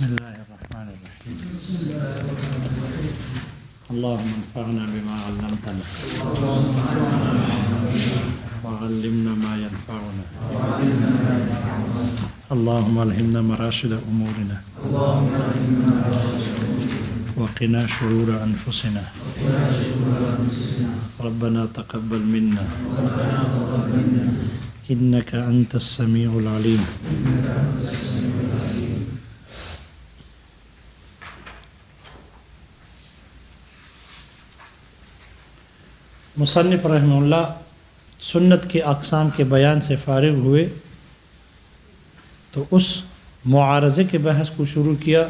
بسم الله الرحمن الرحيم. اللهم انفعنا بما علمتنا وعلمنا ما ينفعنا اللهم الهمنا مراشد امورنا وقنا شرور انفسنا ربنا تقبل منا انك انت السميع العليم. مصنف رحمہ اللہ سنت کے اقسام کے بیان سے فارغ ہوئے تو اس معارضے کے بحث کو شروع کیا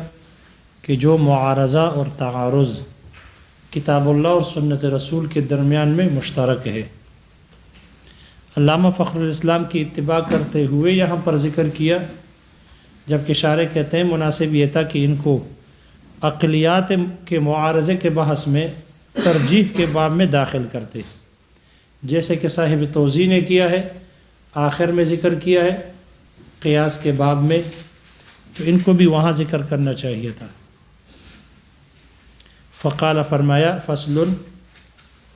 کہ جو معارضہ اور تعارض کتاب اللہ اور سنت رسول کے درمیان میں مشترک ہے. علامہ فخر الاسلام کی اتباع کرتے ہوئے یہاں پر ذکر کیا، جبکہ شارح کہتے ہیں مناسب یہ تھا کہ ان کو عقلیات کے معارضے کے بحث میں ترجیح کے باب میں داخل کرتے، جیسے کہ صاحب توضیح نے کیا ہے، آخر میں ذکر کیا ہے قیاس کے باب میں، تو ان کو بھی وہاں ذکر کرنا چاہیے تھا. فقال فرمایا فصل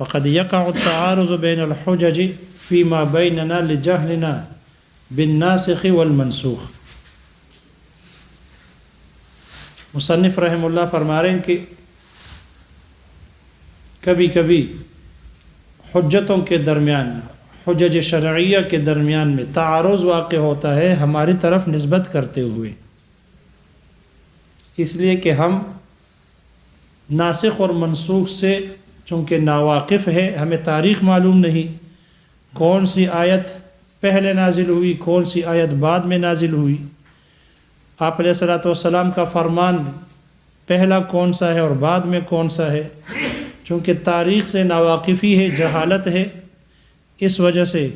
وقد يقع التعارض بين الحجج فيما بيننا لجهلنا بالناسخ والمنسوخ. مصنف رحم اللہ فرما رہے ہیں کہ کبھی کبھی حجتوں کے درمیان، حجج شرعیہ کے درمیان میں تعارض واقع ہوتا ہے ہماری طرف نسبت کرتے ہوئے، اس لیے کہ ہم ناسخ اور منسوخ سے چونکہ ناواقف ہے، ہمیں تاریخ معلوم نہیں کون سی آیت پہلے نازل ہوئی کون سی آیت بعد میں نازل ہوئی، آپ علیہ الصلوۃ والسلام کا فرمان پہلا کون سا ہے اور بعد میں کون سا ہے. چونکہ تاریخ سے ناواقفی ہے، جہالت ہے، اس وجہ سے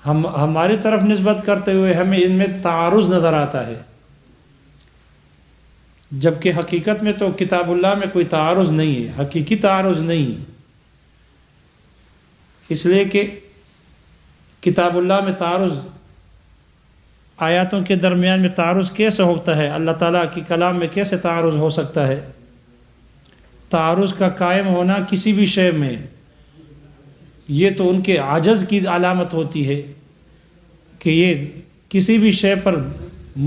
ہماری طرف نسبت کرتے ہوئے ہمیں ان میں تعارض نظر آتا ہے، جبکہ حقیقت میں تو کتاب اللہ میں کوئی تعارض نہیں ہے، حقیقی تعارض نہیں. اس لیے کہ کتاب اللہ میں تعارض، آیاتوں کے درمیان میں تعارض کیسے ہوتا ہے؟ اللہ تعالیٰ کی کلام میں کیسے تعارض ہو سکتا ہے؟ تعارض کا قائم ہونا کسی بھی شے میں یہ تو ان کے عجز کی علامت ہوتی ہے کہ یہ کسی بھی شے پر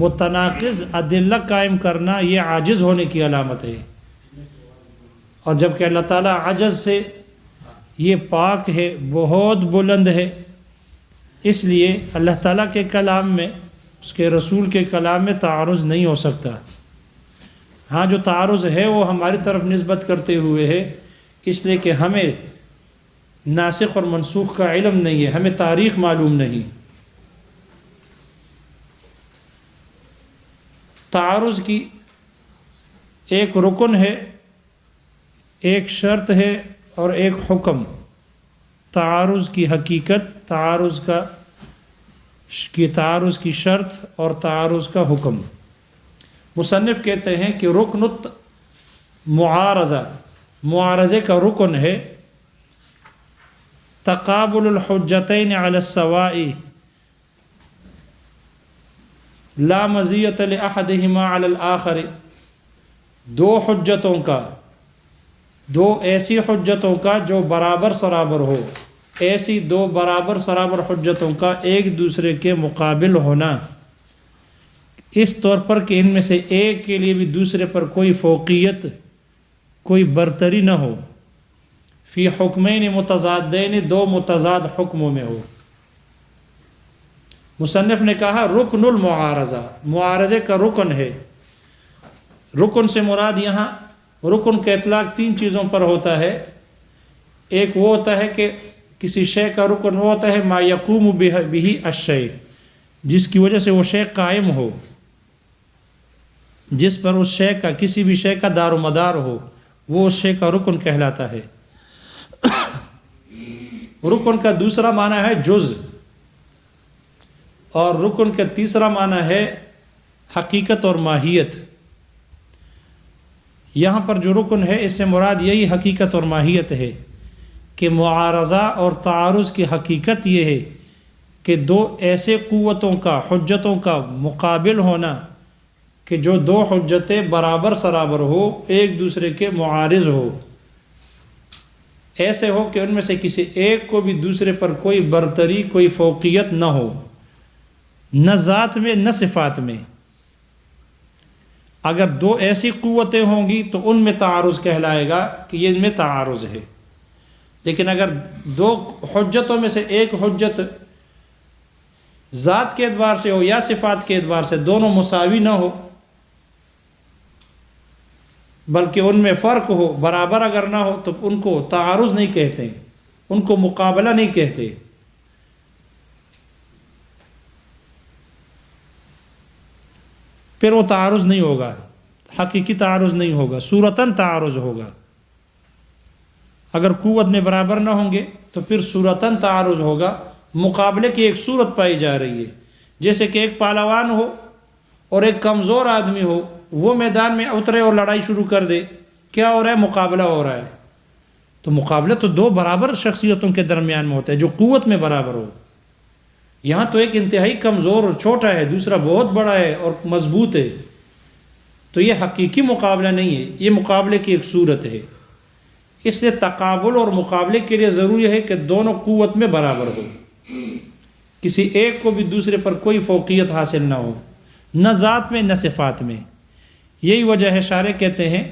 متناقض ادلہ قائم کرنا یہ عاجز ہونے کی علامت ہے. اور جبکہ اللہ تعالیٰ عجز سے یہ پاک ہے، بہت بلند ہے، اس لیے اللہ تعالیٰ کے کلام میں، اس کے رسول کے کلام میں تعارض نہیں ہو سکتا. ہاں جو تعارض ہے وہ ہماری طرف نسبت کرتے ہوئے ہے، اس لیے کہ ہمیں ناسخ اور منسوخ کا علم نہیں ہے، ہمیں تاریخ معلوم نہیں. تعارض کی ایک رکن ہے، ایک شرط ہے اور ایک حکم. تعارض کی حقیقت، تعارض کی شرط اور تعارض کا حکم. مصنف کہتے ہیں کہ رکن معارضے کا رکن ہے تقابل الحجتین علی السواء لا مزیت لأحدہما علی الآخر. دو ایسی حجتوں کا جو برابر سرابر ہو، ایسی دو برابر سرابر حجتوں کا ایک دوسرے کے مقابل ہونا، اس طور پر کہ ان میں سے ایک کے لیے بھی دوسرے پر کوئی فوقیت، کوئی برتری نہ ہو. فی حکمین متضادین، دو متضاد حکموں میں ہو. مصنف نے کہا رکن المعارضہ، معارضے کا رکن ہے. رکن سے مراد یہاں رکن کا اطلاق تین چیزوں پر ہوتا ہے. ایک وہ ہوتا ہے کہ کسی شے کا رکن وہ ہوتا ہے ما یقوم بہ الشیء، جس کی وجہ سے وہ شے قائم ہو، جس پر اس شے کا، کسی بھی شے کا دار و مدار ہو، وہ اس شے کا رکن کہلاتا ہے. رکن کا دوسرا معنی ہے جز، اور رکن کا تیسرا معنی ہے حقیقت اور ماہیت. یہاں پر جو رکن ہے اس سے مراد یہی حقیقت اور ماہیت ہے کہ معارضہ اور تعارض کی حقیقت یہ ہے کہ دو ایسے قوتوں کا، حجتوں کا مقابل ہونا کہ جو دو حجتیں برابر سرابر ہو، ایک دوسرے کے معارض ہو، ایسے ہو کہ ان میں سے کسی ایک کو بھی دوسرے پر کوئی برتری، کوئی فوقیت نہ ہو، نہ ذات میں نہ صفات میں۔ اگر دو ایسی قوتیں ہوں گی تو ان میں تعارض کہلائے گا کہ یہ ان میں تعارض ہے۔ لیکن اگر دو حجتوں میں سے ایک حجت ذات کے اعتبار سے ہو یا صفات کے اعتبار سے دونوں مساوی نہ ہو، بلکہ ان میں فرق ہو، برابر اگر نہ ہو، تو ان کو تعارض نہیں کہتے، ان کو مقابلہ نہیں کہتے۔ پھر وہ تعارض نہیں ہوگا، حقیقی تعارض نہیں ہوگا، صورتاً تعارض ہوگا۔ اگر قوت میں برابر نہ ہوں گے تو پھر صورتاً تعارض ہوگا، مقابلے کی ایک صورت پائی جا رہی ہے۔ جیسے کہ ایک پہلوان ہو اور ایک کمزور آدمی ہو، وہ میدان میں اترے اور لڑائی شروع کر دے، کیا ہو رہا ہے؟ مقابلہ ہو رہا ہے۔ تو مقابلہ تو دو برابر شخصیتوں کے درمیان میں ہوتا ہے جو قوت میں برابر ہو۔ یہاں تو ایک انتہائی کمزور اور چھوٹا ہے، دوسرا بہت بڑا ہے اور مضبوط ہے، تو یہ حقیقی مقابلہ نہیں ہے، یہ مقابلے کی ایک صورت ہے۔ اس لیے تقابل اور مقابلے کے لیے ضروری ہے کہ دونوں قوت میں برابر ہو، کسی ایک کو بھی دوسرے پر کوئی فوقیت حاصل نہ ہو، نہ ذات میں نہ صفات میں۔ یہی وجہ ہے شارح کہتے ہیں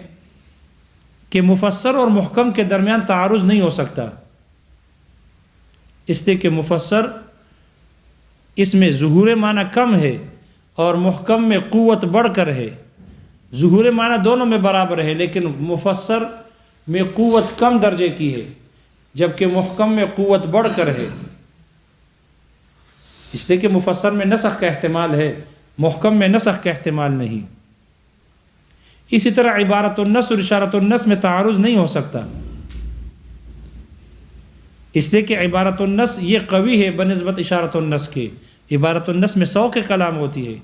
کہ مفسر اور محکم کے درمیان تعارض نہیں ہو سکتا، اس لیے کہ مفسر اس میں ظہور معنی کم ہے اور محکم میں قوت بڑھ کر ہے۔ ظہور معنی دونوں میں برابر ہے لیکن مفسر میں قوت کم درجے کی ہے جبکہ محکم میں قوت بڑھ کر ہے، اس لیے کہ مفسر میں نسخ کا احتمال ہے، محکم میں نسخ کا احتمال نہیں۔ اسی طرح عبارت النص اور اشارت النص میں تعارض نہیں ہو سکتا، اس لیے کہ عبارت النص یہ قوی ہے بنسبت اشارت النص کے۔ عبارت النص میں 100 کے کلام ہوتی ہے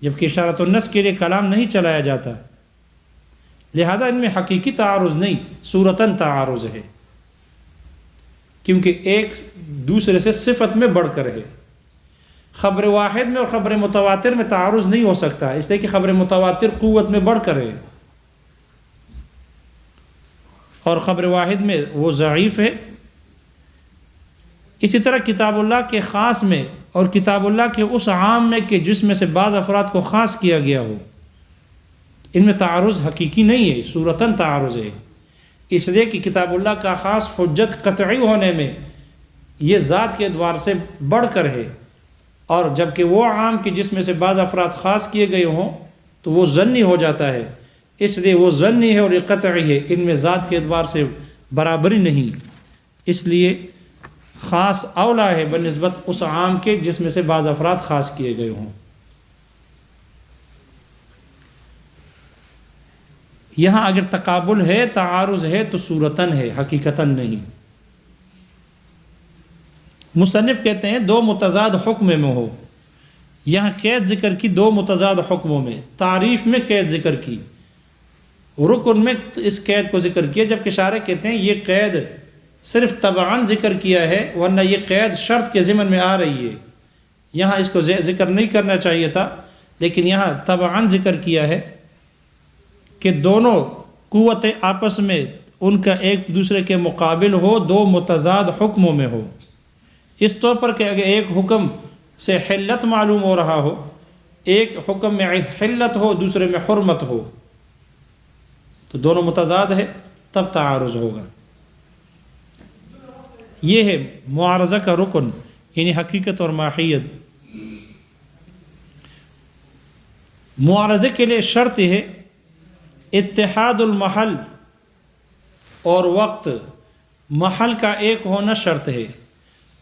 جبکہ اشارت النص کے لیے کلام نہیں چلایا جاتا، لہذا ان میں حقیقی تعارض نہیں، صورتاً تعارض ہے، کیونکہ ایک دوسرے سے صفت میں بڑھ کر ہے۔ خبر واحد میں اور خبر متواتر میں تعارض نہیں ہو سکتا، اس لیے کہ خبر متواتر قوت میں بڑھ کر ہے اور خبر واحد میں وہ ضعیف ہے۔ اسی طرح کتاب اللہ کے خاص میں اور کتاب اللہ کے اس عام میں کہ جس میں سے بعض افراد کو خاص کیا گیا ہو، ان میں تعارض حقیقی نہیں ہے، صورتاً تعارض ہے، اس لیے کہ کتاب اللہ کا خاص حجت قطعی ہونے میں یہ ذات کے اعتبار سے بڑھ کر ہے، اور جبکہ وہ عام کہ جس میں سے بعض افراد خاص کیے گئے ہوں تو وہ ظنی ہو جاتا ہے، اس لیے وہ ظنی ہے اور یہ قطعی ہے، ان میں ذات کے اعتبار سے برابری نہیں، اس لیے خاص اولا ہے بنسبت اس عام کے جس میں سے بعض افراد خاص کیے گئے ہوں۔ یہاں اگر تقابل ہے، تعارض ہے تو صورتاً ہے، حقیقتاً نہیں۔ مصنف کہتے ہیں دو متضاد حکم میں ہو، یہاں قید ذکر کی دو متضاد حکموں میں، تعریف میں قید ذکر کی، رکن میں اس قید کو ذکر کیا، جبکہ شارح کہتے ہیں یہ قید صرف تبعاً ذکر کیا ہے ورنہ یہ قید شرط کے ضمن میں آ رہی ہے، یہاں اس کو ذکر نہیں کرنا چاہیے تھا لیکن یہاں تبعاً ذکر کیا ہے کہ دونوں قوتیں آپس میں ان کا ایک دوسرے کے مقابل ہو، دو متضاد حکموں میں ہو، اس طور پر کہ اگر ایک حکم سے حلت معلوم ہو رہا ہو، ایک حکم میں حلت ہو دوسرے میں حرمت ہو، تو دونوں متضاد ہے تب تعارض ہوگا۔ یہ ہے معارضہ کا رکن، یعنی حقیقت اور ماہیت۔ معارضے کے لیے شرط ہے اتحاد المحل اور وقت، محل کا ایک ہونا شرط ہے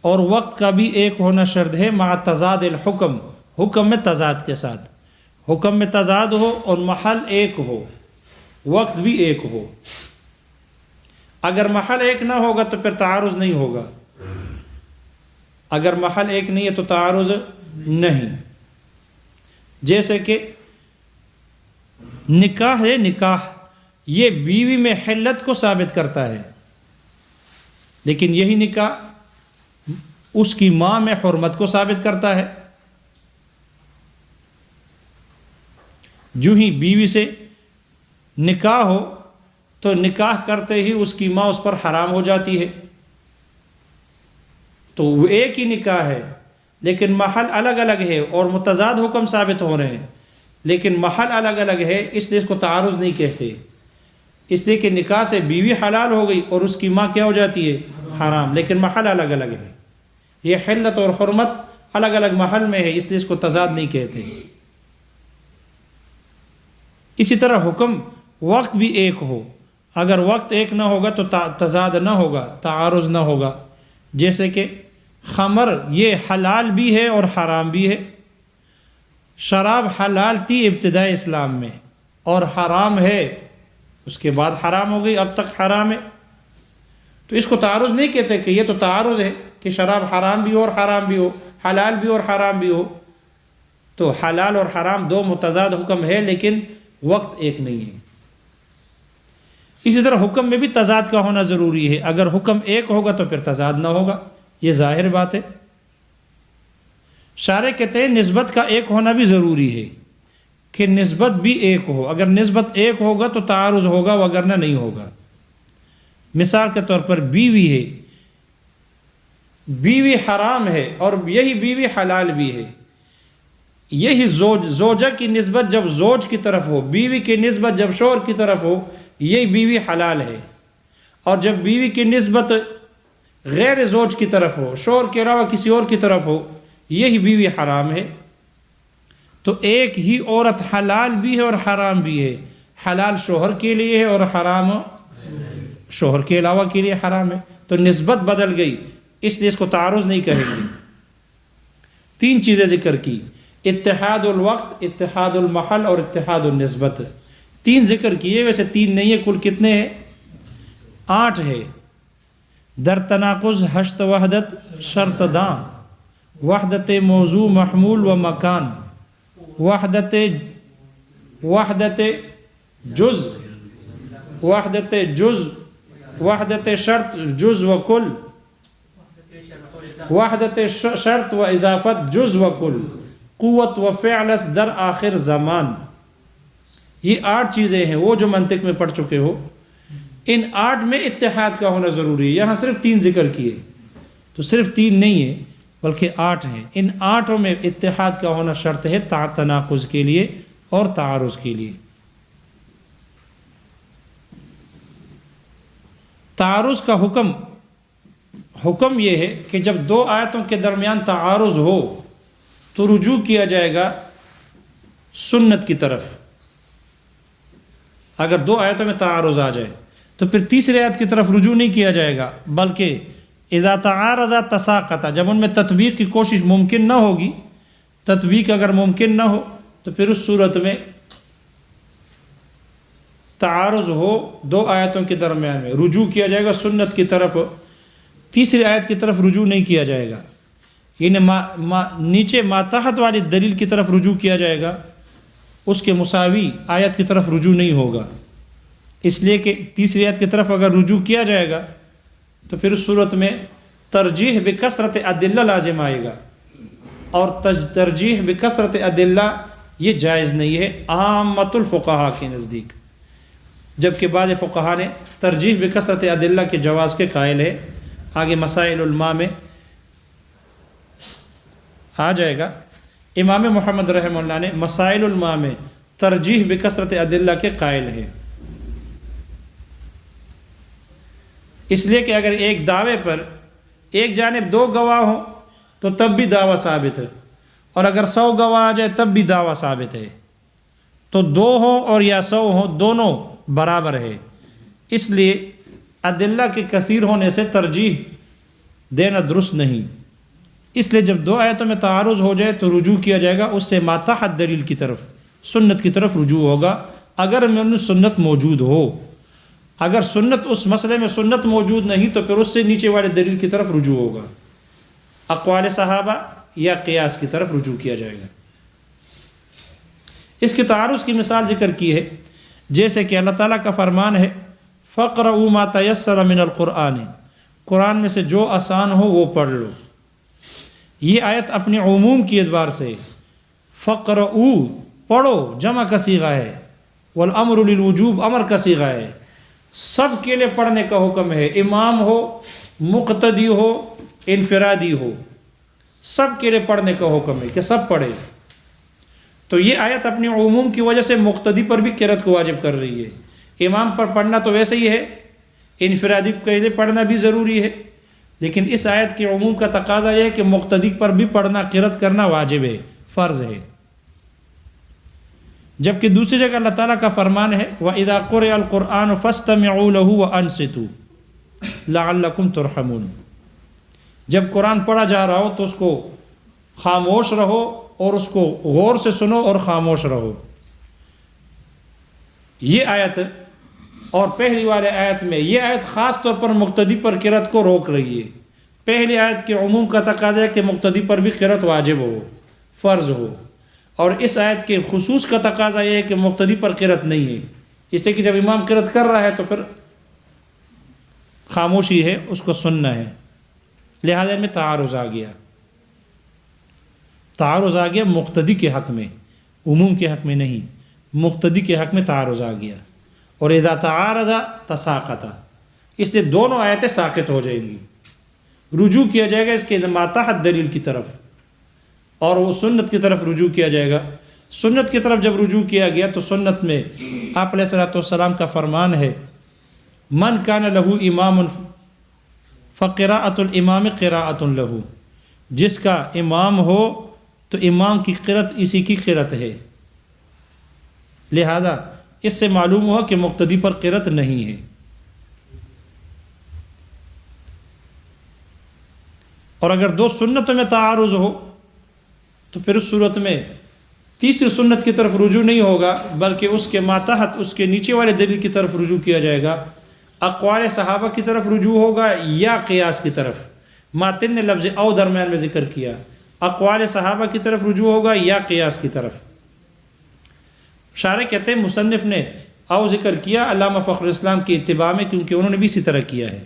اور وقت کا بھی ایک ہونا شرط ہے، مع تضاد الحکم، حکم میں تضاد کے ساتھ، حکم میں تضاد ہو اور محل ایک ہو، وقت بھی ایک ہو۔ اگر محل ایک نہ ہوگا تو پھر تعارض نہیں ہوگا، اگر محل ایک نہیں ہے تو تعارض نہیں۔ جیسے کہ نکاح ہے، نکاح یہ بیوی میں حلت کو ثابت کرتا ہے لیکن یہی نکاح اس کی ماں میں حرمت کو ثابت کرتا ہے۔ جو ہی بیوی سے نکاح ہو تو نکاح کرتے ہی اس کی ماں اس پر حرام ہو جاتی ہے، تو وہ ایک ہی نکاح ہے لیکن محل الگ الگ ہے اور متضاد حکم ثابت ہو رہے ہیں، لیکن محل الگ الگ ہے، اس لیے اس کو تعارض نہیں کہتے، اس لیے کہ نکاح سے بیوی حلال ہو گئی اور اس کی ماں کیا ہو جاتی ہے؟ حرام، لیکن محل الگ الگ ہے۔ یہ حلت اور حرمت الگ الگ محل میں ہے، اس لیے اس کو تضاد نہیں کہتے۔ اسی طرح حکم وقت بھی ایک ہو، اگر وقت ایک نہ ہوگا تو تضاد نہ ہوگا، تعارض نہ ہوگا۔ جیسے کہ خمر یہ حلال بھی ہے اور حرام بھی ہے، شراب حلال تھی ابتدائی اسلام میں اور حرام ہے، اس کے بعد حرام ہو گئی، اب تک حرام ہے، تو اس کو تعارض نہیں کہتے کہ یہ تو تعارض ہے کہ شراب حرام بھی ہو اور حرام بھی ہو، حلال بھی اور حرام بھی ہو۔ تو حلال اور حرام دو متضاد حکم ہے لیکن وقت ایک نہیں ہے۔ اسی طرح حکم میں بھی تضاد کا ہونا ضروری ہے، اگر حکم ایک ہوگا تو پھر تضاد نہ ہوگا، یہ ظاہر بات ہے۔ شارع کہتے ہیں نسبت کا ایک ہونا بھی ضروری ہے کہ نسبت بھی ایک ہو، اگر نسبت ایک ہوگا تو تعارض ہوگا وگرنہ نہیں ہوگا۔ مثال کے طور پر بیوی ہے، بیوی حرام ہے اور یہی بیوی حلال بھی ہے، یہی زوجہ کی نسبت جب زوج کی طرف ہو، بیوی کی نسبت جب شوہر کی طرف ہو، یہی بیوی حلال ہے، اور جب بیوی کی نسبت غیر زوج کی طرف ہو، شوہر کے علاوہ کسی اور کی طرف ہو، یہی بیوی حرام ہے۔ تو ایک ہی عورت حلال بھی ہے اور حرام بھی ہے، حلال شوہر کے لیے ہے اور حرام شوہر کے علاوہ کے لیے حرام ہے، تو نسبت بدل گئی، اس لیے اس کو تعارض نہیں کہیں گے۔ تین چیزیں ذکر کی، اتحاد الوقت، اتحاد المحل اور اتحاد النسبت، تین ذکر کیے، ویسے تین نہیں ہے، کل کتنے ہیں؟ 8 ہے۔ در تناقض ہشت وحدت شرط داں، وحدت موضوع محمول و مکان، وحدت جز، وحدت شرط جز و کل، وحدت شرط و اضافت جز و کل، قوت و فعلس در آخر زمان۔ یہ 8 چیزیں ہیں، وہ جو منطق میں پڑھ چکے ہو، ان 8 میں اتحاد کا ہونا ضروری ہے۔ یہاں صرف 3 ذکر کیے، تو صرف 3 نہیں ہے بلکہ 8 ہیں، ان 8 میں اتحاد کا ہونا شرط ہے تناقض کے لیے اور تعارض کے لیے۔ تعارض کا حکم یہ ہے کہ جب 2 آیتوں کے درمیان تعارض ہو تو رجوع کیا جائے گا سنت کی طرف۔ اگر 2 آیتوں میں تعارض آ جائے تو پھر تیسری آیت کی طرف رجوع نہیں کیا جائے گا، بلکہ اذا تعارض تساقط، جب ان میں تطبیق کی کوشش ممکن نہ ہوگی، تطبیق اگر ممکن نہ ہو تو پھر اس صورت میں تعارض ہو 2 آیتوں کے درمیان میں، رجوع کیا جائے گا سنت کی طرف، تیسری آیت کی طرف رجوع نہیں کیا جائے گا، یعنی نیچے ماتحت والی دلیل کی طرف رجوع کیا جائے گا، اس کے مساوی آیت کی طرف رجوع نہیں ہوگا، اس لیے کہ تیسری آیت کی طرف اگر رجوع کیا جائے گا تو پھر اس صورت میں ترجیح بکثرت ادلہ لازم آئے گا، اور ترجیح بکثرت ادلہ یہ جائز نہیں ہے عامۃ الفقہاء کے نزدیک، جبکہ بعض فقہاء نے ترجیح بکثرت ادلہ کے جواز کے قائل ہے۔ آگے مسائل الماء میں آ جائے گا، امام محمد رحمہ اللہ نے مسائل الماء میں ترجیح بکثرت ادلہ کے قائل ہے، اس لیے کہ اگر ایک دعوے پر ایک جانب 2 گواہ ہوں تو تب بھی دعویٰ ثابت ہے، اور اگر 100 گواہ آ جائے تب بھی دعویٰ ثابت ہے، تو 2 ہوں اور یا 100 ہوں دونوں برابر ہے، اس لیے ادلہ کے کثیر ہونے سے ترجیح دینا درست نہیں، اس لیے جب 2 آیتوں میں تعارض ہو جائے تو رجوع کیا جائے گا اس سے ماتحت دلیل کی طرف، سنت کی طرف رجوع ہوگا، اگر میں سنت موجود ہو، اگر سنت اس مسئلے میں سنت موجود نہیں تو پھر اس سے نیچے والے دلیل کی طرف رجوع ہوگا، اقوال صحابہ یا قیاس کی طرف رجوع کیا جائے گا۔ اس کے تعارض کی مثال ذکر کی ہے، جیسے کہ اللہ تعالیٰ کا فرمان ہے فَقْرَؤُوا مَا تَيَسَّرَ مِنَ الْقُرْآنِ، قرآن میں سے جو آسان ہو وہ پڑھ لو۔ یہ آیت اپنے عموم کی اعتبار سے فَقْرَؤُوا پڑھو جمع کا صیغہ ہے، والامر للوجوب امر کا صیغہ ہے، سب کے لیے پڑھنے کا حکم ہے، امام ہو، مقتدی ہو، انفرادی ہو، سب کے لیے پڑھنے کا حکم ہے کہ سب پڑھے۔ تو یہ آیت اپنی عموم کی وجہ سے مقتدی پر بھی قرأت کو واجب کر رہی ہے، امام پر پڑھنا تو ویسے ہی ہے، انفرادی کے لیے پڑھنا بھی ضروری ہے، لیکن اس آیت کے عموم کا تقاضا یہ ہے کہ مقتدی پر بھی پڑھنا، قرأت کرنا واجب ہے، فرض ہے۔ جبکہ دوسری جگہ اللہ تعالیٰ کا فرمان ہے وَإِذَا قُرِئَ الْقُرْآنُ فَاسْتَمِعُوا لَهُ وَأَنصِتُوا لَعَلَّكُمْ تُرْحَمُونَ، جب قرآن پڑھا جا رہا ہو تو اس کو خاموش رہو اور اس کو غور سے سنو اور خاموش رہو۔ یہ آیت اور پہلی والے آیت میں یہ آیت خاص طور پر مقتدی پر قرأت کو روک رہی ہے۔ پہلی آیت کے عموم کا تقاضا ہے کہ مقتدی پر بھی قرأت واجب ہو، فرض ہو، اور اس آیت کے خصوص کا تقاضا یہ ہے کہ مقتدی پر قرأت نہیں ہے، اس لیے کہ جب امام قرأت کر رہا ہے تو پھر خاموشی ہے، اس کو سننا ہے، لہذا ان میں تعارض آ گیا، تعارض آ گیا مقتدی کے حق میں، عموم کے حق میں نہیں، مقتدی کے حق میں تعارض آ گیا، اور اذا تعارض تساقط، اس لیے دونوں آیتیں ساقط ہو جائیں گی، رجوع کیا جائے گا اس کے ماتحت دلیل کی طرف، اور وہ سنت کی طرف رجوع کیا جائے گا۔ سنت کی طرف جب رجوع کیا گیا تو سنت میں آپ علیہ الصلوۃ والسلام کا فرمان ہے من کان لہ امام فقراءۃ الامام قراءۃ لہ، جس کا امام ہو تو امام کی قرأت اسی کی قرأت ہے، لہذا اس سے معلوم ہوا کہ مقتدی پر قرأت نہیں ہے۔ اور اگر دو سنتوں میں تعارض ہو تو پھر اس صورت میں تیسری سنت کی طرف رجوع نہیں ہوگا، بلکہ اس کے ماتحت، اس کے نیچے والے دلیل کی طرف رجوع کیا جائے گا، اقوال صحابہ کی طرف رجوع ہوگا یا قیاس کی طرف۔ ماتن نے لفظ او درمیان میں ذکر کیا، اقوال صحابہ کی طرف رجوع ہوگا یا قیاس کی طرف۔ شارح کہتے ہیں مصنف نے او ذکر کیا علامہ فخر الاسلام کی اتباع میں، کیونکہ انہوں نے بھی اسی طرح کیا ہے۔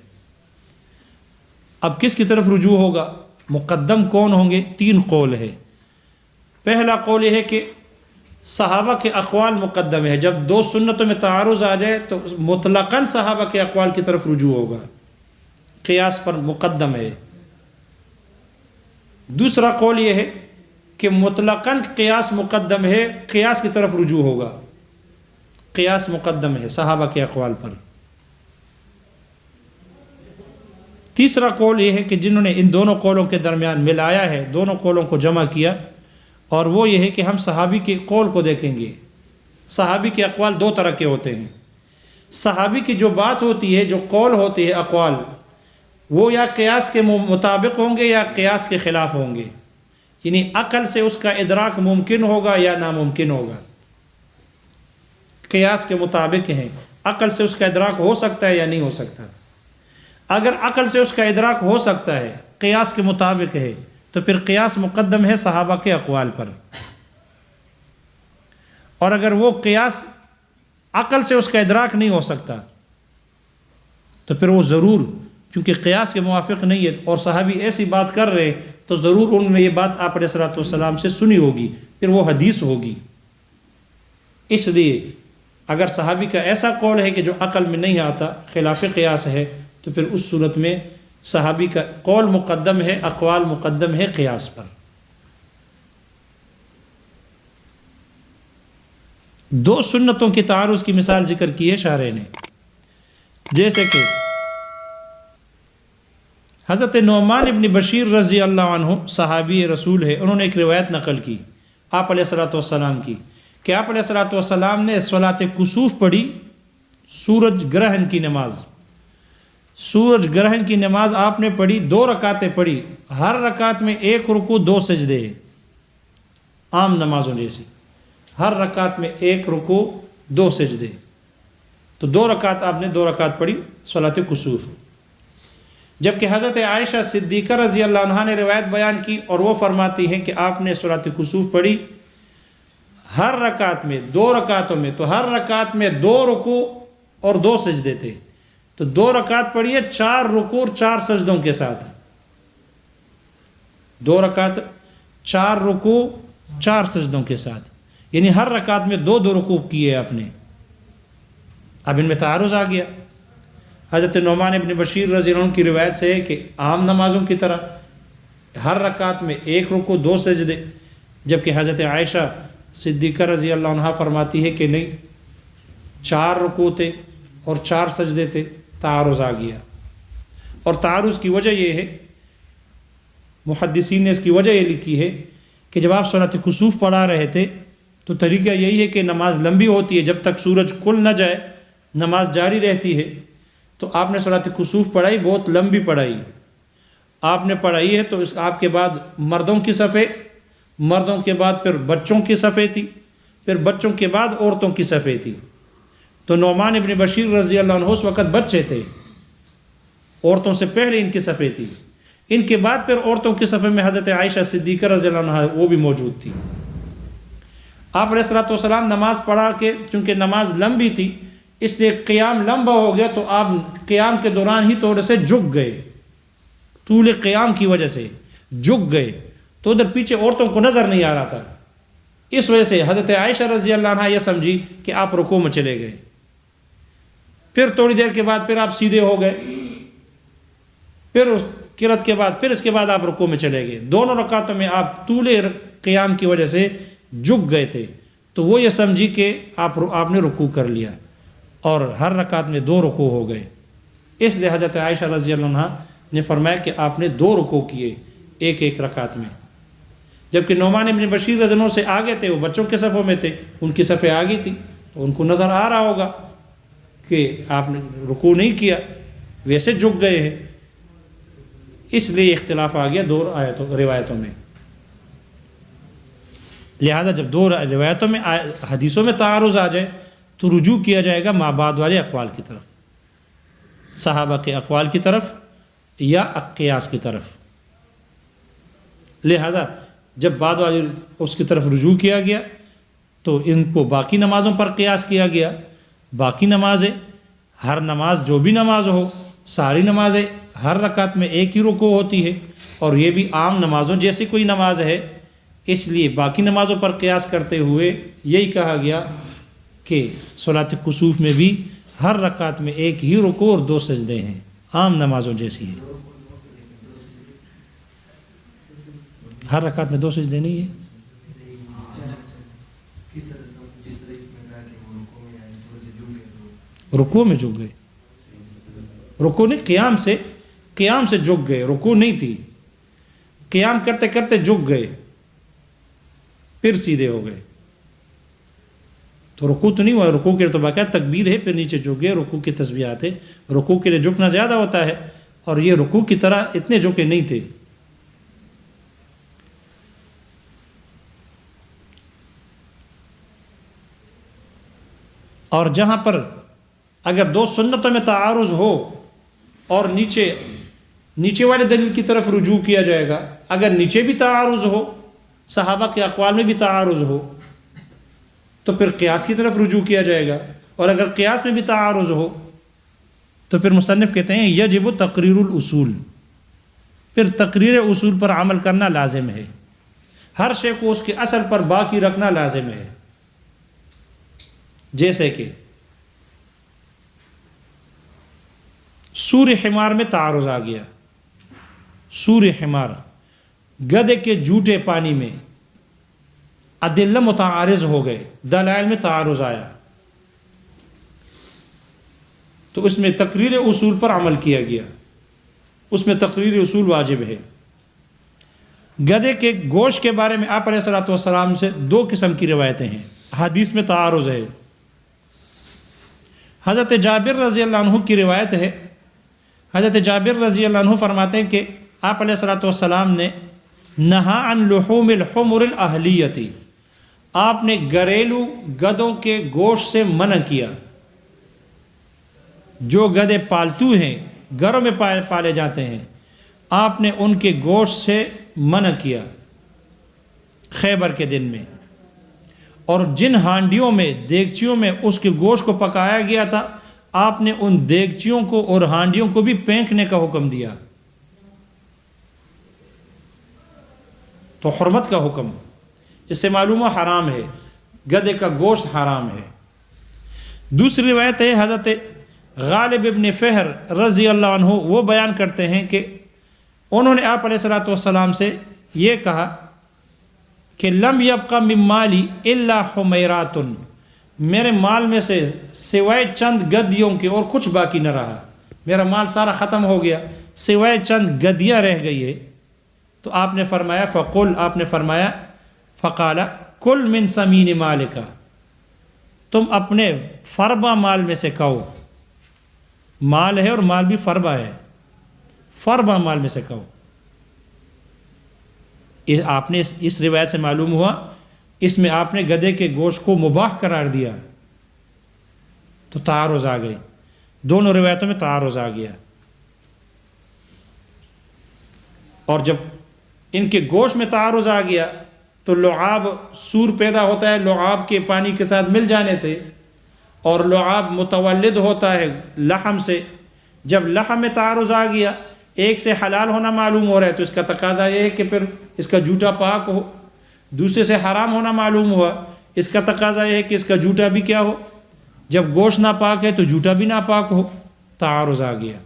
اب کس کی طرف رجوع ہوگا، مقدم کون ہوں گے؟ تین قول ہے۔ پہلا قول یہ ہے کہ صحابہ کے اقوال مقدم ہے، جب دو سنتوں میں تعارض آ جائے تو مطلقاً صحابہ کے اقوال کی طرف رجوع ہوگا، قیاس پر مقدم ہے۔ دوسرا قول یہ ہے کہ مطلقاً قیاس مقدم ہے، قیاس کی طرف رجوع ہوگا، قیاس مقدم ہے صحابہ کے اقوال پر۔ تیسرا قول یہ ہے کہ جنہوں نے ان دونوں قولوں کے درمیان ملایا ہے، دونوں قولوں کو جمع کیا، اور وہ یہ ہے کہ ہم صحابی کے قول کو دیکھیں گے۔ صحابی کے اقوال دو طرح کے ہوتے ہیں، صحابی کی جو بات ہوتی ہے، جو قول ہوتی ہے، اقوال، وہ یا قیاس کے مطابق ہوں گے یا قیاس کے خلاف ہوں گے، یعنی عقل سے اس کا ادراک ممکن ہوگا یا ناممکن ہوگا۔ قیاس کے مطابق ہیں، عقل سے اس کا ادراک ہو سکتا ہے یا نہیں ہو سکتا۔ اگر عقل سے اس کا ادراک ہو سکتا ہے، قیاس کے مطابق ہے، تو پھر قیاس مقدم ہے صحابہ کے اقوال پر، اور اگر وہ قیاس عقل سے اس کا ادراک نہیں ہو سکتا تو پھر وہ ضرور، کیونکہ قیاس کے موافق نہیں ہے اور صحابی ایسی بات کر رہے تو ضرور انہوں نے یہ بات آپ علیہ الصلوۃ والسلام سے سنی ہوگی، پھر وہ حدیث ہوگی۔ اس لیے اگر صحابی کا ایسا قول ہے کہ جو عقل میں نہیں آتا، خلاف قیاس ہے، تو پھر اس صورت میں صحابی کا قول مقدم ہے، اقوال مقدم ہے قیاس پر۔ دو سنتوں کی تعارض کی مثال ذکر کی ہے شارح نے، جیسے کہ حضرت نعمان ابن بشیر رضی اللہ عنہ صحابی رسول ہے، انہوں نے ایک روایت نقل کی آپ علیہ الصلوۃ والسلام کی کہ آپ علیہ الصلوۃ والسلام نے صلاۃ کسوف پڑھی، سورج گرہن کی نماز، سورج گرہن کی نماز آپ نے پڑھی، 2 رکعتیں پڑھی، ہر رکعت میں 1 رکوع 2 سجدے، عام نمازوں جیسے ہر رکعت میں 1 رکوع 2 سجدے، تو 2 رکعت آپ نے 2 رکعت پڑھی صلاۃ کسوف۔ جبکہ حضرت عائشہ صدیقہ رضی اللہ عنہا نے روایت بیان کی اور وہ فرماتی ہیں کہ آپ نے صلاۃ کسوف پڑھی ہر رکعت میں، 2 رکعتوں میں، تو ہر رکعت میں 2 رکوع اور 2 سجدے تھے، تو 2 رکعت پڑھیے 4 رکوع اور 4 سجدوں کے ساتھ، 2 رکعت 4 رکوع 4 سجدوں کے ساتھ، یعنی ہر رکعت میں دو دو رکوع کیے آپ نے. اب ان میں تعارض آ گیا. حضرت نعمان ابن بشیر رضی اللہ عنہ کی روایت سے ہے کہ عام نمازوں کی طرح ہر رکعت میں ایک رکوع دو سجدے، جبکہ حضرت عائشہ صدیقہ رضی اللہ عنہ فرماتی ہے کہ نہیں، 4 رکوع تھے اور 4 سجدے تھے. تعارض آ گیا. اور تعارض کی وجہ یہ ہے، محدثین نے اس کی وجہ یہ لکھی ہے کہ جب آپ صلاۃ کسوف پڑھا رہے تھے تو طریقہ یہی ہے کہ نماز لمبی ہوتی ہے، جب تک سورج کھل نہ جائے نماز جاری رہتی ہے. تو آپ نے صلاۃ کسوف پڑھائی، بہت لمبی پڑھائی آپ نے پڑھائی ہے. تو اس آپ کے بعد مردوں کی صفیں، مردوں کے بعد پھر بچوں کی صفیں تھی، پھر بچوں کے بعد عورتوں کی صفیں تھی. تو نعمان ابن بشیر رضی اللہ عنہ اس وقت بچے تھے، عورتوں سے پہلے ان کی صفیں تھی. ان کے بعد پھر عورتوں کی صفیں میں حضرت عائشہ صدیقہ رضی اللہ عنہ وہ بھی موجود تھی. آپ علیہ الصلوۃ والسلام نماز پڑھا کے چونکہ نماز لمبی تھی اس لیے قیام لمبا ہو گیا، تو آپ قیام کے دوران ہی تھوڑے سے جھک گئے، طول قیام کی وجہ سے جھک گئے، تو ادھر پیچھے عورتوں کو نظر نہیں آ رہا تھا. اس وجہ سے حضرت عائشہ رضی اللہ عنہ یہ سمجھی کہ آپ رکوع میں چلے گئے. پھر تھوڑی دیر کے بعد پھر آپ سیدھے ہو گئے، پھر اس قرات کے بعد پھر اس کے بعد آپ رکوع میں چلے گئے. دونوں رکعتوں میں آپ طول قیام کی وجہ سے جھک گئے تھے، تو وہ یہ سمجھی کہ آپ نے رکوع کر لیا، اور ہر رکعت میں 2 رکوع ہو گئے. اس لیے حضرت عائشہ رضی اللہ عنہ نے فرمایا کہ آپ نے 2 رکوع کیے ایک رکعت میں. جبکہ نعمان ابن بشیر رضی اللہ عنہ سے آگے تھے، وہ بچوں کے صفوں میں تھے، ان کی صفیں آگے تھی، تو ان کو نظر آ رہا ہوگا کہ آپ نے رکوع نہیں کیا، ویسے جھک گئے ہیں. اس لیے اختلاف آ گیا 2 روایتوں میں. لہذا جب 2 روایتوں میں حدیثوں میں تعارض آ جائے تو رجوع کیا جائے گا ما بعد والے اقوال کی طرف، صحابہ کے اقوال کی طرف یا قیاس کی طرف. لہذا جب بعد والے اس کی طرف رجوع کیا گیا تو ان کو باقی نمازوں پر قیاس کیا گیا. باقی نمازیں، ہر نماز جو بھی نماز ہو، ساری نمازیں ہر رکعت میں ایک ہی رکوع ہوتی ہے، اور یہ بھی عام نمازوں جیسی کوئی نماز ہے. اس لیے باقی نمازوں پر قیاس کرتے ہوئے یہی کہا گیا کہ صلاۃ کسوف میں بھی ہر رکعت میں ایک ہی رکوع اور 2 سجدے ہیں، عام نمازوں جیسی ہے. ہر رکعت میں 2 سجدے نہیں ہیں. رکوع میں جھک گئے، رکوع نہیں، قیام سے جھک گئے، رکوع نہیں تھی. قیام کرتے کرتے جھک گئے پھر سیدھے ہو گئے، تو رکوع تو نہیں ہوا. رکوع کے لیے تو باقاعدہ تکبیر ہے، پھر نیچے جھک گئے، رکوع کی تسبیحات ہے. رکوع کے لیے جھکنا زیادہ ہوتا ہے، اور یہ رکوع کی طرح اتنے جھکے نہیں تھے. اور جہاں پر اگر 2 سنتوں میں تعارض ہو اور نیچے والے دلیل کی طرف رجوع کیا جائے گا. اگر نیچے بھی تعارض ہو، صحابہ کے اقوال میں بھی تعارض ہو، تو پھر قیاس کی طرف رجوع کیا جائے گا. اور اگر قیاس میں بھی تعارض ہو تو پھر مصنف کہتے ہیں یجب تقریر الاصول، پھر تقریر اصول پر عمل کرنا لازم ہے. ہر شے کو اس کے اصل پر باقی رکھنا لازم ہے. جیسے کہ سور حمار میں تعارض آ گیا. سور حمار، گدھے کے جھوٹے پانی میں ادلہ متعارض ہو گئے، دلائل میں تعارض آیا، تو اس میں تقریر اصول پر عمل کیا گیا. اس میں تقریر اصول واجب ہے. گدھے کے گوشت کے بارے میں آپ علیہ الصلوۃ والسلام سے 2 قسم کی روایتیں ہیں، حدیث میں تعارض ہے. حضرت جابر رضی اللہ عنہ کی روایت ہے. حضرت جابر رضی اللہ عنہ فرماتے ہیں کہ آپ علیہ الصلوۃ والسلام نے نہا عن لحوم الحمر الاہلیتی، آپ نے گھریلو گدھوں کے گوشت سے منع کیا. جو گدھے پالتو ہیں، گھروں میں پالے جاتے ہیں، آپ نے ان کے گوشت سے منع کیا خیبر کے دن میں. اور جن ہانڈیوں میں، دیگچیوں میں اس کے گوشت کو پکایا گیا تھا، آپ نے ان دیگچیوں کو اور ہانڈیوں کو بھی پھینکنے کا حکم دیا. تو حرمت کا حکم، اس سے معلوم حرام ہے. گدے کا گوشت حرام ہے۔ دوسری روایت ہے حضرت غالب ابن فہر رضی اللہ عنہ، وہ بیان کرتے ہیں کہ انہوں نے آپ علیہ الصلوۃ والسلام سے یہ کہا کہ لم یبق من مالی الا حمیرات، میرے مال میں سے سوائے چند گدیوں کے اور کچھ باقی نہ رہا، میرا مال سارا ختم ہو گیا، سوائے چند گدیاں رہ گئی ہے۔ تو آپ نے فرمایا فقل، آپ نے فرمایا فقال کل من سمین مالک، تم اپنے فربا مال میں سے کھاؤ، مال ہے اور مال بھی فربا ہے، فربا مال میں سے کھاؤ۔ آپ نے اس روایت سے معلوم ہوا اس میں آپ نے گدھے کے گوشت کو مباح قرار دیا، تو تعارض آ گئے، دونوں روایتوں میں تعارض آ گیا۔ اور جب ان کے گوشت میں تعارض آ گیا تو لعاب سور پیدا ہوتا ہے لعاب کے پانی کے ساتھ مل جانے سے، اور لعاب متولد ہوتا ہے لحم سے۔ جب لحم میں تعارض آ گیا، ایک سے حلال ہونا معلوم ہو رہا ہے تو اس کا تقاضا یہ ہے کہ پھر اس کا جوٹا پاک ہو، دوسرے سے حرام ہونا معلوم ہوا، اس کا تقاضا یہ ہے کہ اس کا جوٹا بھی کیا ہو، جب گوشت ناپاک ہے تو جوٹا بھی ناپاک ہو، تعارض آ گیا۔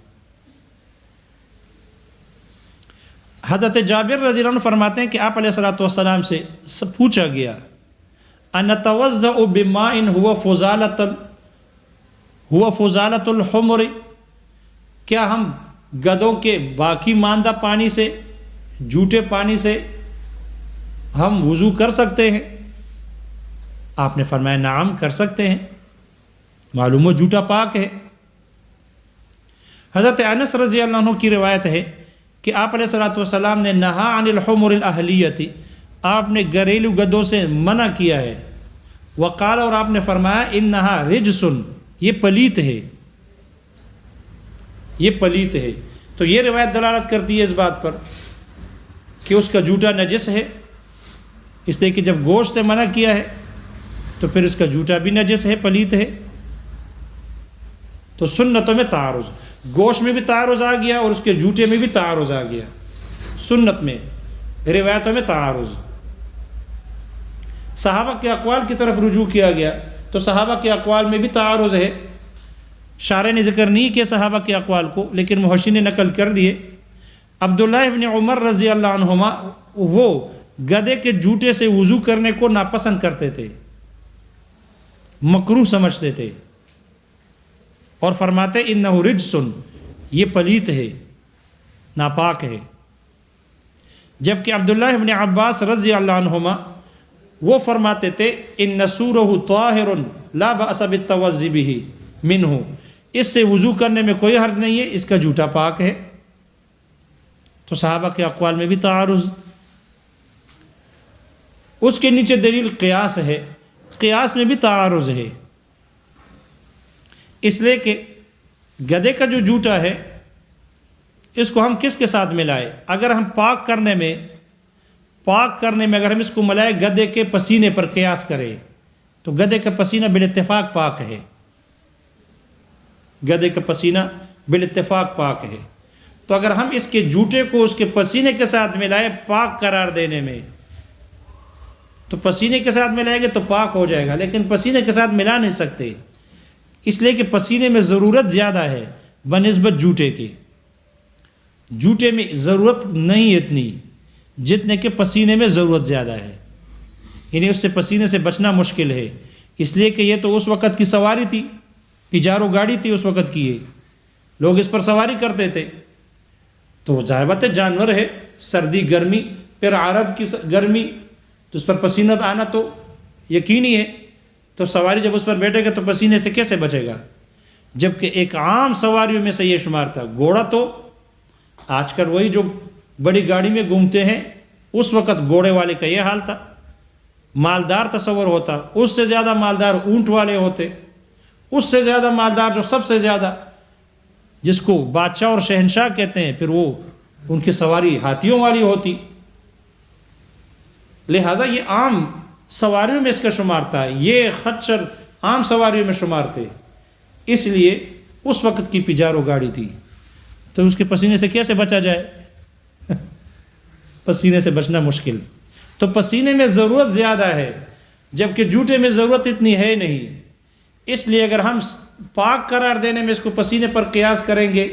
حضرت جابر رضی اللہ عنہ فرماتے ہیں کہ آپ علیہ الصلوۃ والسلام سے پوچھا گیا انتوضأ بماء هو فضالۃ الحمر، کیا ہم گدوں کے باقی ماندہ پانی سے، جھوٹے پانی سے ہم وضو کر سکتے ہیں؟ آپ نے فرمایا نعم کر سکتے ہیں، معلوم ہو جھوٹا پاک ہے۔ حضرت انس رضی اللہ عنہ کی روایت ہے کہ آپ علیہ الصلوۃ والسلام نے نہا عن الحمر الاہلیۃ، آپ نے گھریلو گدوں سے منع کیا ہے، وقال، اور آپ نے فرمایا انہا رجس، یہ پلیت ہے، یہ پلیت ہے۔ تو یہ روایت دلالت کرتی ہے اس بات پر کہ اس کا جوٹا نجس ہے، اس لیے کہ جب گوشت سے منع کیا ہے تو پھر اس کا جوٹا بھی نجس ہے، پلیت ہے۔ تو سنتوں میں تعارض، گوشت میں بھی تعارض آ گیا اور اس کے جوٹے میں بھی تعارض آ گیا، سنت میں، روایتوں میں تعارض۔ صحابہ کے اقوال کی طرف رجوع کیا گیا تو صحابہ کے اقوال میں بھی تعارض ہے، شارح نے ذکر نہیں کیا صحابہ کے اقوال کو، لیکن محشی نے نقل کر دیے۔ عبداللہ ابن عمر رضی اللہ عنہما وہ گدھے کے جوٹے سے وضو کرنے کو ناپسند کرتے تھے، مکروہ سمجھتے تھے، اور فرماتے انہ رجس، یہ پلیت ہے، ناپاک ہے۔ جبکہ عبداللہ ابن عباس رضی اللہ عنہما وہ فرماتے تھے ان نسورہ طاہر لا بأس بالتوضؤ بہ منہ، اس سے وضو کرنے میں کوئی حرج نہیں ہے، اس کا جوٹا پاک ہے۔ تو صحابہ کے اقوال میں بھی تعارض۔ اس کے نیچے دلیل قیاس ہے، قیاس میں بھی تعارض ہے، اس لیے کہ گدھے کا جو جوٹا ہے اس کو ہم کس کے ساتھ ملائے؟ اگر ہم پاک کرنے میں اگر ہم اس کو ملائے گدھے کے پسینے پر قیاس کرے تو گدھے کا پسینہ بالاتفاق پاک ہے، گدھے کا پسینہ بالاتفاق پاک ہے۔ تو اگر ہم اس کے جوٹے کو اس کے پسینے کے ساتھ ملائے پاک قرار دینے میں، تو پسینے کے ساتھ ملائیں گے تو پاک ہو جائے گا، لیکن پسینے کے ساتھ ملا نہیں سکتے، اس لیے کہ پسینے میں ضرورت زیادہ ہے بنسبت جوٹے کے، جوٹے میں ضرورت نہیں اتنی جتنے کہ پسینے میں ضرورت زیادہ ہے، یعنی اس سے پسینے سے بچنا مشکل ہے، اس لیے کہ یہ تو اس وقت کی سواری تھی، پجارو گاڑی تھی اس وقت کی، لوگ اس پر سواری کرتے تھے، تو ظاہر بات ہے جانور ہے، سردی گرمی، پھر عرب کی گرمی، تو اس پر پسینہ آنا تو یقینی ہے، تو سواری جب اس پر بیٹھے گا تو پسینے سے کیسے بچے گا؟ جبکہ ایک عام سواریوں میں سے یہ شمار تھا۔ گھوڑا تو آج کل وہی جو بڑی گاڑی میں گھومتے ہیں، اس وقت گھوڑے والے کا یہ حال تھا، مالدار تصور ہوتا، اس سے زیادہ مالدار اونٹ والے ہوتے، اس سے زیادہ مالدار جو سب سے زیادہ، جس کو بادشاہ اور شہنشاہ کہتے ہیں، پھر وہ ان کی سواری ہاتھیوں والی ہوتی، لہذا یہ عام سواریوں میں اس کا شمار تھا، یہ خچر عام سواریوں میں شمار تھے، اس لیے اس وقت کی پجارو گاڑی تھی، تو اس کے پسینے سے کیسے بچا جائے؟ پسینے سے بچنا مشکل، تو پسینے میں ضرورت زیادہ ہے، جبکہ جھوٹے میں ضرورت اتنی ہے نہیں. اس لیے اگر ہم پاک قرار دینے میں اس کو پسینے پر قیاس کریں گے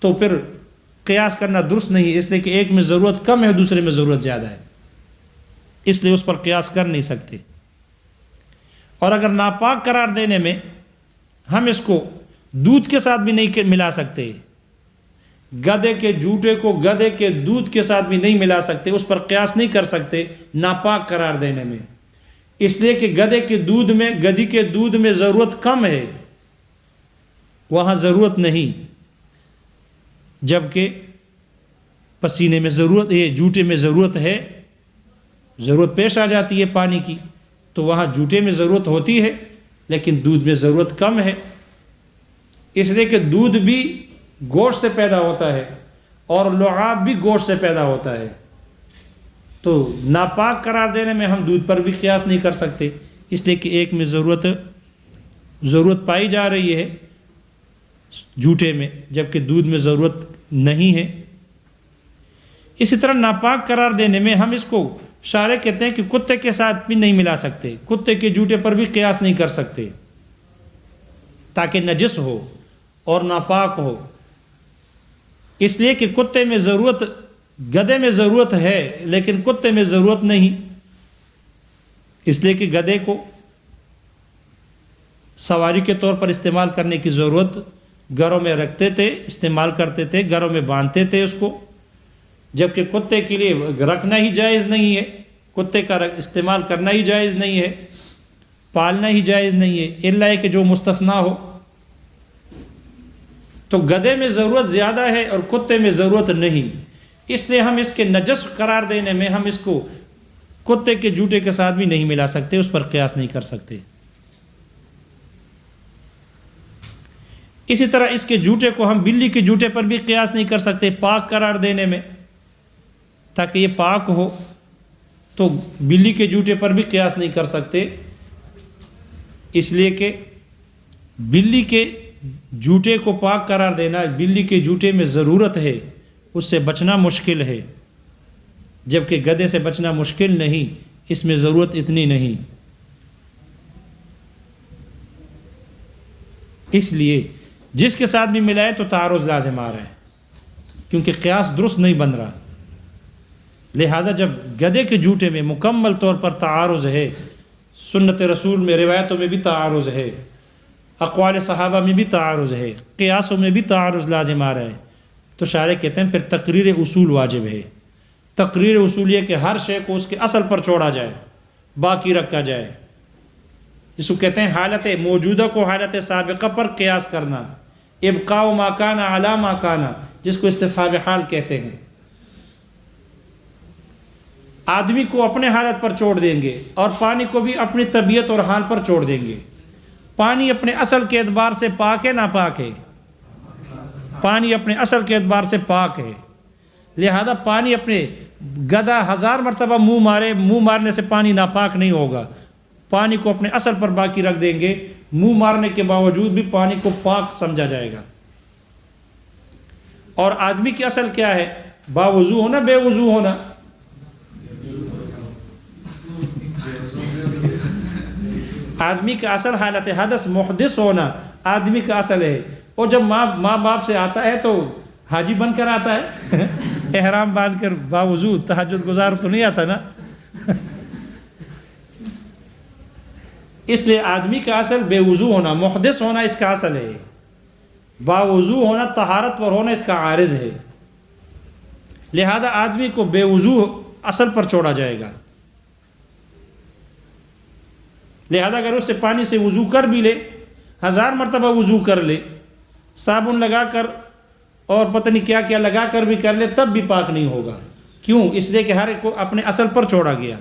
تو پھر قیاس کرنا درست نہیں ہے، اس لیے کہ ایک میں ضرورت کم ہے دوسرے میں ضرورت زیادہ ہے، اس لیے اس پر قیاس کر نہیں سکتے. اور اگر ناپاک قرار دینے میں ہم اس کو دودھ کے ساتھ بھی نہیں ملا سکتے، گدھے کے جھوٹے کو گدھے کے دودھ کے ساتھ بھی نہیں ملا سکتے، اس پر قیاس نہیں کر سکتے ناپاک قرار دینے میں، اس لیے کہ گدھے کے دودھ میں ضرورت کم ہے، وہاں ضرورت نہیں، جبکہ پسینے میں ضرورت ہے، جھوٹے میں ضرورت ہے، ضرورت پیش آ جاتی ہے پانی کی، تو وہاں جھوٹے میں ضرورت ہوتی ہے لیکن دودھ میں ضرورت کم ہے، اس لیے کہ دودھ بھی گوشت سے پیدا ہوتا ہے اور لعاب بھی گوشت سے پیدا ہوتا ہے. تو ناپاک قرار دینے میں ہم دودھ پر بھی قیاس نہیں کر سکتے، اس لیے کہ ایک میں ضرورت پائی جا رہی ہے جھوٹے میں، جبکہ دودھ میں ضرورت نہیں ہے. اسی طرح ناپاک قرار دینے میں ہم اس کو شارع کہتے ہیں کہ کتے کے ساتھ بھی نہیں ملا سکتے، کتے کے جھوٹے پر بھی قیاس نہیں کر سکتے تاکہ نجس ہو اور ناپاک ہو، اس لیے کہ کتے میں ضرورت، گدھے میں ضرورت ہے لیکن کتے میں ضرورت نہیں، اس لیے کہ گدھے کو سواری کے طور پر استعمال کرنے کی ضرورت، گھروں میں رکھتے تھے، استعمال کرتے تھے، گھروں میں باندھتے تھے اس کو، جبکہ کتے کے لیے رکھنا ہی جائز نہیں ہے، کتے کا استعمال کرنا ہی جائز نہیں ہے، پالنا ہی جائز نہیں ہے، الا کہ جو مستثنا ہو. تو گدھے میں ضرورت زیادہ ہے اور کتے میں ضرورت نہیں، اس لیے ہم اس کے نجس قرار دینے میں ہم اس کو کتے کے جھوٹے کے ساتھ بھی نہیں ملا سکتے، اس پر قیاس نہیں کر سکتے. اسی طرح اس کے جھوٹے کو ہم بلی کے جھوٹے پر بھی قیاس نہیں کر سکتے پاک قرار دینے میں، تاکہ یہ پاک ہو، تو بلی کے جھوٹے پر بھی قیاس نہیں کر سکتے، اس لیے کہ بلی کے جھوٹے کو پاک قرار دینا، بلی کے جھوٹے میں ضرورت ہے، اس سے بچنا مشکل ہے، جبکہ گدھے سے بچنا مشکل نہیں، اس میں ضرورت اتنی نہیں. اس لیے جس کے ساتھ بھی ملائے تو تعارض لازم آ رہا ہے، کیونکہ قیاس درست نہیں بن رہا. لہذا جب گدھے کے جھوٹے میں مکمل طور پر تعارض ہے، سنت رسول میں، روایتوں میں بھی تعارض ہے، اقوال صحابہ میں بھی تعارض ہے، قیاسوں میں بھی تعارض لازم آ رہا ہے، تو شارع کہتے ہیں پھر تقریر اصول واجب ہے. تقریر اصول یہ کہ ہر شے کو اس کے اصل پر چھوڑا جائے، باقی رکھا جائے، جس کو کہتے ہیں حالت موجودہ کو حالت سابقہ پر قیاس کرنا، ابقاء ما کان علی ما کان، جس کو استصحاب حال کہتے ہیں. آدمی کو اپنے حالت پر چھوڑ دیں گے اور پانی کو بھی اپنی طبیعت اور حال پر چھوڑ دیں گے. پانی اپنے اصل کے اعتبار سے پاک ہے ناپاک ہے؟ پانی اپنے اصل کے اعتبار سے پاک ہے، لہذا پانی اپنے گدھا 1000 مرتبہ منہ مارنے سے پانی ناپاک نہیں ہوگا، پانی کو اپنے اصل پر باقی رکھ دیں گے، منہ مارنے کے باوجود بھی پانی کو پاک سمجھا جائے گا. اور آدمی کی اصل کیا ہے؟ باوضو ہونا، بے وضو ہونا. آدمی کا اصل حالت حدث محدث ہونا آدمی کا اصل ہے. اور جب ماں باپ سے آتا ہے تو حاجی بن کر آتا ہے، احرام باندھ کر باوضو تہجد گزار تو نہیں آتا نا. اس لیے آدمی کا اصل بے وضو ہونا، محدث ہونا اس کا اصل ہے، باوضو ہونا، طہارت پر ہونا اس کا عارض ہے. لہذا آدمی کو بے وضو اصل پر چھوڑا جائے گا. لہذا اگر اس سے پانی سے وضو کر بھی لے، 1000 مرتبہ وضو کر لے، صابن لگا کر اور پتہ نہیں کیا کیا لگا کر بھی کر لے، تب بھی پاک نہیں ہوگا. کیوں؟ اس لیے کہ ہر ایک کو اپنے اصل پر چھوڑا گیا.